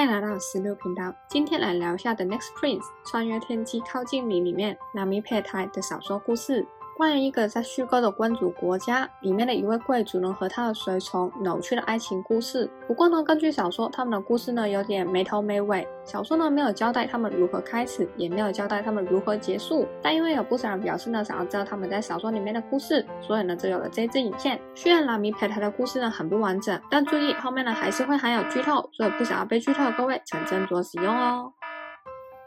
迎来到16频道，今天来聊一下《The Next Prince》穿越天际靠近你里面拉米佩泰的小说故事。关于一个在虚构的君主国家里面的一位贵族呢和他的随从扭曲的爱情故事。不过呢，根据小说，他们的故事呢有点没头没尾。小说呢没有交代他们如何开始，也没有交代他们如何结束。但因为有不少人表示呢想要知道他们在小说里面的故事，所以呢就有了这支影片。虽然拉米佩泰的故事呢很不完整，但注意后面呢还是会含有剧透，所以不想要被剧透的各位请斟酌使用哦。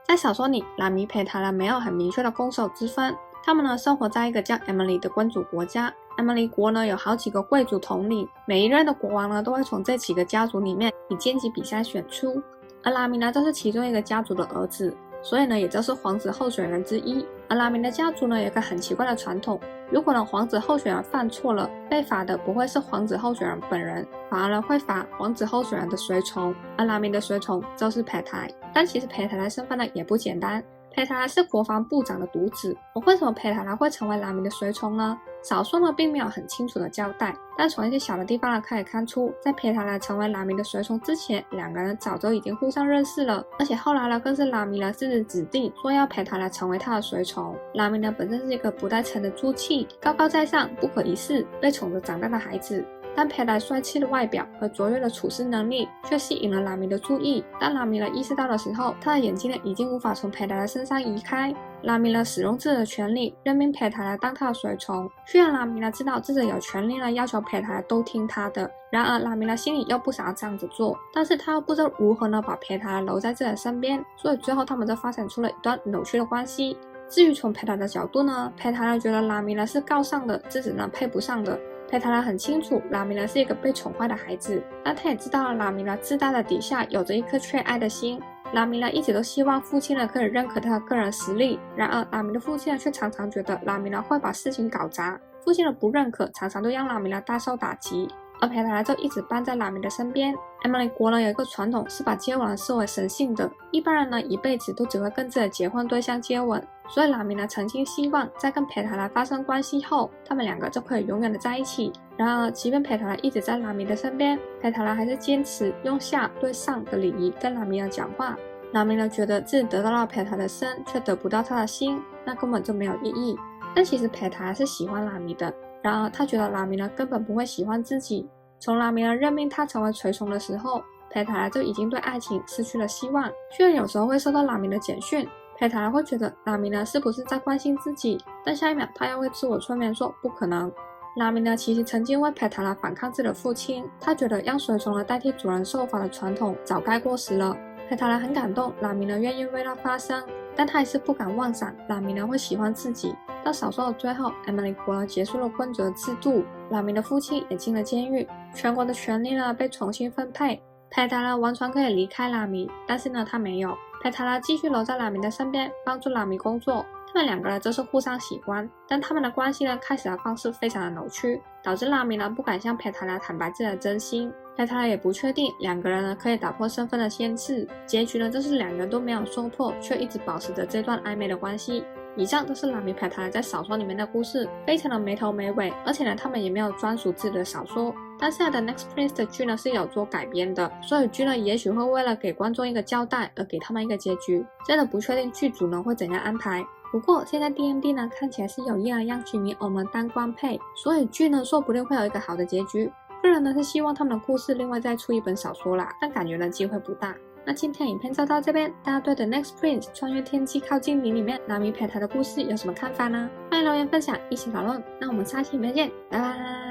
在小说里，拉米佩泰呢没有很明确的攻守之分。他们呢生活在一个叫 Emily 的君主国家。Emily 国呢有好几个贵族统领，每一任的国王呢都会从这几个家族里面以阶级比赛选出，而拉米呢就是其中一个家族的儿子，所以呢也就是皇子候选人之一。而拉米的家族呢有一个很奇怪的传统，如果呢皇子候选人犯错了，被罚的不会是皇子候选人本人，反而呢会罚皇子候选人的随从，而拉米的随从就是佩泰。但其实佩泰的身份呢也不简单，佩塔拉是国防部长的独子。为什么佩塔拉会成为拉米的随从呢？小说呢并没有很清楚的交代，但从一些小的地方呢可以看出，在佩塔拉成为拉米的随从之前，两个人早就已经互相认识了，而且后来呢更是拉米呢自己指定说要佩塔拉成为他的随从。拉米呢本身是一个不带称的猪气，高高在上，不可一世，被宠着长大的孩子。但佩塔帅气的外表和卓越的处事能力却吸引了拉米的注意。当拉米呢意识到的时候，他的眼睛呢已经无法从佩塔拉身上移开。拉米呢使用自己的权利任命佩塔拉当他的随从。虽然拉米呢知道自己有权利呢要求佩塔拉都听他的，然而拉米呢心里又不想要这样子做，但是他又不知道如何呢把佩塔拉留在自己的身边，所以最后他们就发展出了一段扭曲的关系。至于从佩塔拉的角度呢，佩塔拉觉得拉米呢是高尚的，自己呢配不上的。佩塔拉很清楚拉米呢是一个被宠坏的孩子，但他也知道拉米呢自大的底下有着一颗缺爱的心。拉米呢一直都希望父亲呢可以认可他的个人实力，然而拉米的父亲呢却常常觉得拉米呢会把事情搞砸，父亲的不认可常常都让拉米呢大受打击。而佩塔拉就一直伴在拉米的身边。Emily 国呢有一个传统是把接吻视为神性的，一般人呢一辈子都只会跟自己的结婚对象接吻，所以拉米呢曾经希望在跟佩塔拉发生关系后，他们两个就可以永远的在一起。然而即便佩塔拉一直在拉米的身边，佩塔拉还是坚持用下对上的礼仪跟拉米尔讲话。拉米呢觉得自己得到了佩塔拉的身，却得不到他的心，那根本就没有意义。但其实佩塔拉是喜欢拉米的，然而他觉得拉米呢根本不会喜欢自己。从拉米呢任命他成为随从的时候，佩塔拉就已经对爱情失去了希望。虽然有时候会收到拉米的简讯，佩塔拉会觉得拉米呢是不是在关心自己，但下一秒他又会自我催眠说不可能。拉米呢其实曾经为佩塔拉反抗自己的父亲，他觉得让随从呢代替主人受罚的传统早该过时了。佩塔拉很感动拉米呢愿意为他发声，但他还是不敢妄想拉米呢会喜欢自己。到小说的最后， Emily 国呢结束了君主的制度，拉米的父亲也进了监狱，全国的权力呢被重新分配。佩塔拉完全可以离开拉米，但是呢他没有。佩塔拉继续留在拉米的身边，帮助拉米工作。他们两个人就是互相喜欢，但他们的关系呢开始的方式非常的扭曲，导致拉米呢不敢向佩塔拉坦白自己的真心。佩塔拉也不确定两个人呢可以打破身份的限制，结局呢就是两人都没有说破，却一直保持着这段暧昧的关系。以上都是拉米佩塔拉在小说里面的故事，非常的没头没尾，而且呢他们也没有专属自己的小说。但现在的 Next Prince 的剧呢是有做改编的，所以剧呢也许会为了给观众一个交代而给他们一个结局，真的不确定剧组呢会怎样安排。不过现在 DMD 呢看起来是有意要让剧迷我们当官配，所以剧呢说不定会有一个好的结局。个人呢是希望他们的故事另外再出一本小说啦，但感觉呢机会不大。那今天影片就到这边，大家对 The Next Prince 穿越天际靠近你里面拉米佩塔的故事有什么看法呢？欢迎留言分享，一起讨论。那我们下期影片见，拜拜。